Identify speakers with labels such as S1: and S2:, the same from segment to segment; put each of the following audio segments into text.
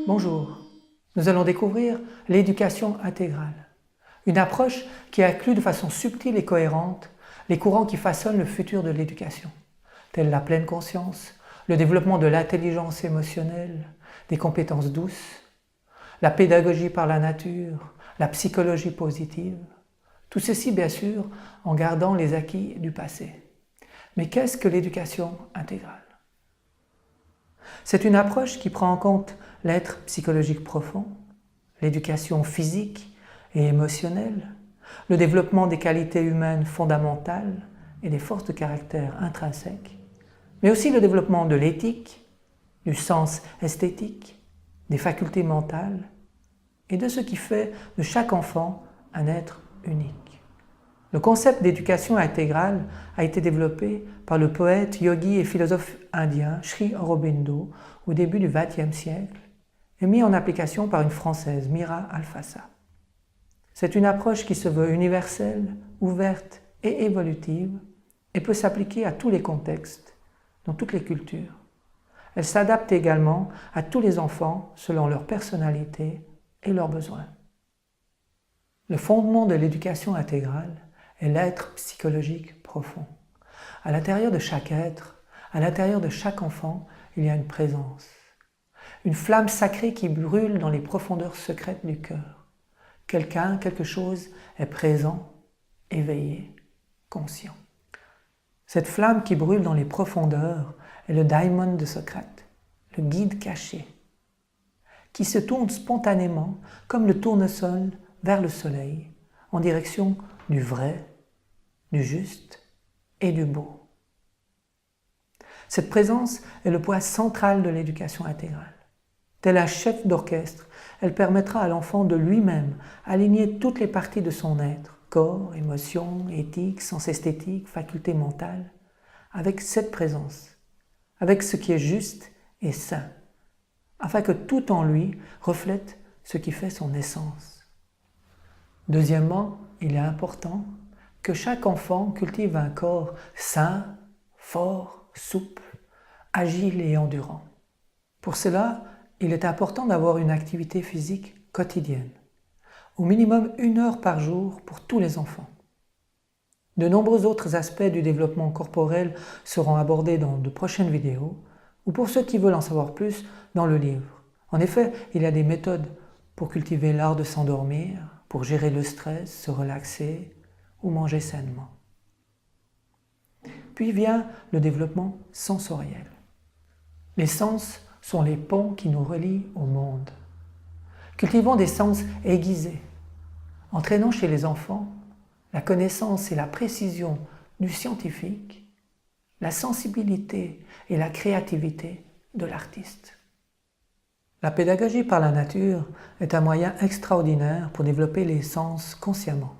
S1: Bonjour, nous allons découvrir l'éducation intégrale, une approche qui inclut de façon subtile et cohérente les courants qui façonnent le futur de l'éducation, tels la pleine conscience, le développement de l'intelligence émotionnelle, des compétences douces, la pédagogie par la nature, la psychologie positive, tout ceci bien sûr en gardant les acquis du passé. Mais qu'est-ce que l'éducation intégrale ? C'est une approche qui prend en compte l'être psychologique profond, l'éducation physique et émotionnelle, le développement des qualités humaines fondamentales et des forces de caractère intrinsèques, mais aussi le développement de l'éthique, du sens esthétique, des facultés mentales et de ce qui fait de chaque enfant un être unique. Le concept d'éducation intégrale a été développé par le poète, yogi et philosophe indien Sri Aurobindo au début du XXe siècle et mis en application par une Française, Mira Alfassa. C'est une approche qui se veut universelle, ouverte et évolutive et peut s'appliquer à tous les contextes, dans toutes les cultures. Elle s'adapte également à tous les enfants selon leur personnalité et leurs besoins. Le fondement de l'éducation intégrale est l'être psychologique profond. À l'intérieur de chaque être, à l'intérieur de chaque enfant, il y a une présence. Une flamme sacrée qui brûle dans les profondeurs secrètes du cœur. Quelqu'un, quelque chose est présent, éveillé, conscient. Cette flamme qui brûle dans les profondeurs est le daimon de Socrate, le guide caché, qui se tourne spontanément comme le tournesol vers le soleil, en direction du vrai, du juste et du beau. Cette présence est le point central de l'éducation intégrale. Tel un chef d'orchestre, elle permettra à l'enfant de lui-même aligner toutes les parties de son être, corps, émotions, éthique, sens esthétique, faculté mentale, avec cette présence, avec ce qui est juste et sain, afin que tout en lui reflète ce qui fait son essence. Deuxièmement, il est important que chaque enfant cultive un corps sain, fort, souple, agile et endurant. Pour cela, il est important d'avoir une activité physique quotidienne, au minimum 1 heure par jour pour tous les enfants. De nombreux autres aspects du développement corporel seront abordés dans de prochaines vidéos, ou pour ceux qui veulent en savoir plus, dans le livre. En effet, il y a des méthodes pour cultiver l'art de s'endormir, pour gérer le stress, se relaxer ou manger sainement. Puis vient le développement sensoriel. Les sens sont les ponts qui nous relient au monde. Cultivons des sens aiguisés, entraînant chez les enfants la connaissance et la précision du scientifique, la sensibilité et la créativité de l'artiste. La pédagogie par la nature est un moyen extraordinaire pour développer les sens consciemment.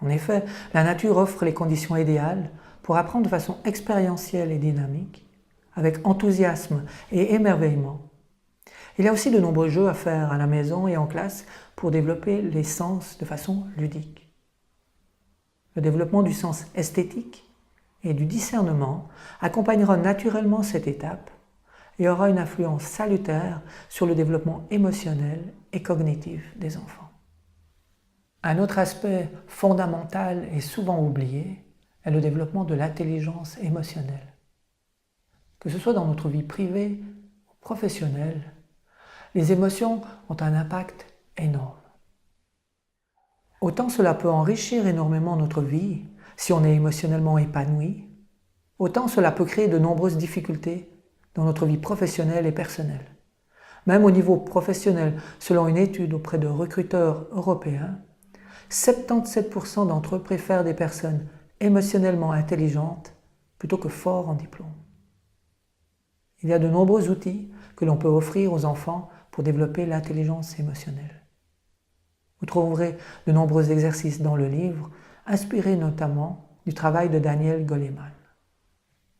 S1: En effet, la nature offre les conditions idéales pour apprendre de façon expérientielle et dynamique, avec enthousiasme et émerveillement. Il y a aussi de nombreux jeux à faire à la maison et en classe pour développer les sens de façon ludique. Le développement du sens esthétique et du discernement accompagnera naturellement cette étape et aura une influence salutaire sur le développement émotionnel et cognitif des enfants. Un autre aspect fondamental et souvent oublié est le développement de l'intelligence émotionnelle. Que ce soit dans notre vie privée ou professionnelle, les émotions ont un impact énorme. Autant cela peut enrichir énormément notre vie si on est émotionnellement épanoui, autant cela peut créer de nombreuses difficultés dans notre vie professionnelle et personnelle. Même au niveau professionnel, selon une étude auprès de recruteurs européens, 77% d'entre eux préfèrent des personnes émotionnellement intelligentes plutôt que forts en diplôme. Il y a de nombreux outils que l'on peut offrir aux enfants pour développer l'intelligence émotionnelle. Vous trouverez de nombreux exercices dans le livre, inspirés notamment du travail de Daniel Goleman.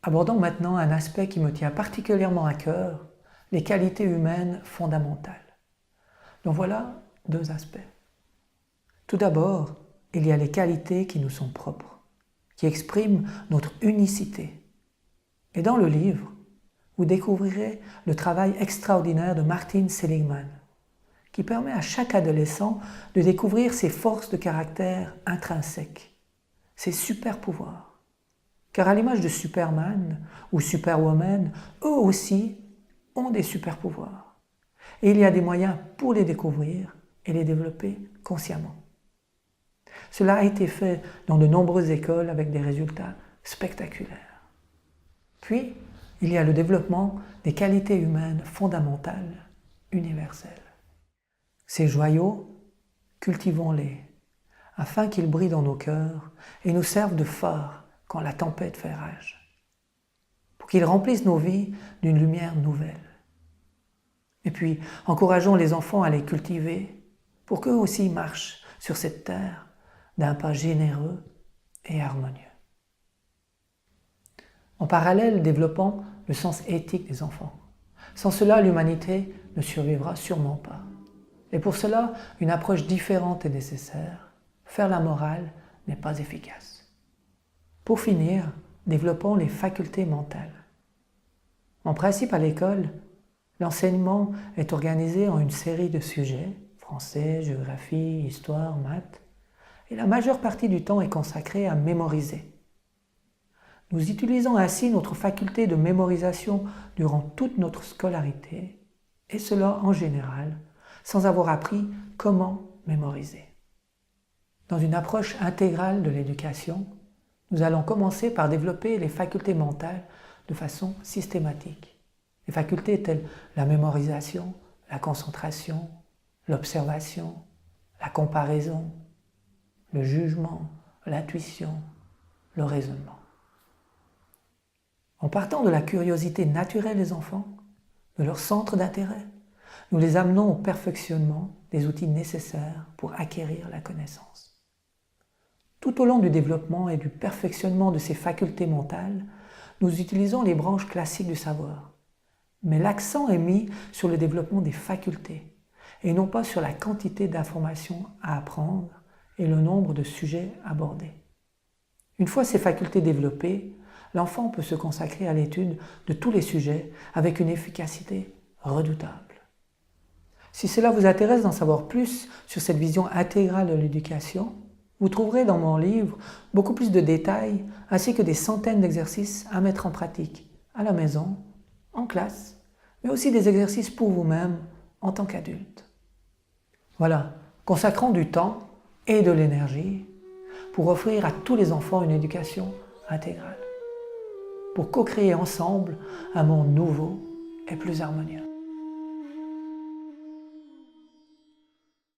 S1: Abordons maintenant un aspect qui me tient particulièrement à cœur, les qualités humaines fondamentales. Donc voilà 2 aspects. Tout d'abord, il y a les qualités qui nous sont propres, qui expriment notre unicité. Et dans le livre, vous découvrirez le travail extraordinaire de Martin Seligman, qui permet à chaque adolescent de découvrir ses forces de caractère intrinsèques, ses super pouvoirs. Car à l'image de Superman ou Superwoman, eux aussi ont des super pouvoirs. Et il y a des moyens pour les découvrir et les développer consciemment. Cela a été fait dans de nombreuses écoles avec des résultats spectaculaires. Puis, il y a le développement des qualités humaines fondamentales, universelles. Ces joyaux, cultivons-les, afin qu'ils brillent dans nos cœurs et nous servent de phare quand la tempête fait rage, pour qu'ils remplissent nos vies d'une lumière nouvelle. Et puis, encourageons les enfants à les cultiver, pour qu'eux aussi marchent sur cette terre d'un pas généreux et harmonieux. En parallèle, développons le sens éthique des enfants. Sans cela, l'humanité ne survivra sûrement pas. Et pour cela, une approche différente est nécessaire. Faire la morale n'est pas efficace. Pour finir, développons les facultés mentales. En principe, à l'école, l'enseignement est organisé en une série de sujets, français, géographie, histoire, maths, et la majeure partie du temps est consacrée à mémoriser. Nous utilisons ainsi notre faculté de mémorisation durant toute notre scolarité, et cela en général, sans avoir appris comment mémoriser. Dans une approche intégrale de l'éducation, nous allons commencer par développer les facultés mentales de façon systématique. Les facultés telles la mémorisation, la concentration, l'observation, la comparaison, le jugement, l'intuition, le raisonnement. En partant de la curiosité naturelle des enfants, de leur centre d'intérêt, nous les amenons au perfectionnement des outils nécessaires pour acquérir la connaissance. Tout au long du développement et du perfectionnement de ces facultés mentales, nous utilisons les branches classiques du savoir, mais l'accent est mis sur le développement des facultés et non pas sur la quantité d'informations à apprendre et le nombre de sujets abordés. Une fois ces facultés développées, l'enfant peut se consacrer à l'étude de tous les sujets avec une efficacité redoutable. Si cela vous intéresse d'en savoir plus sur cette vision intégrale de l'éducation, vous trouverez dans mon livre beaucoup plus de détails ainsi que des centaines d'exercices à mettre en pratique à la maison, en classe, mais aussi des exercices pour vous-même en tant qu'adulte. Voilà, consacrons du temps et de l'énergie pour offrir à tous les enfants une éducation intégrale, pour co-créer ensemble un monde nouveau et plus harmonieux.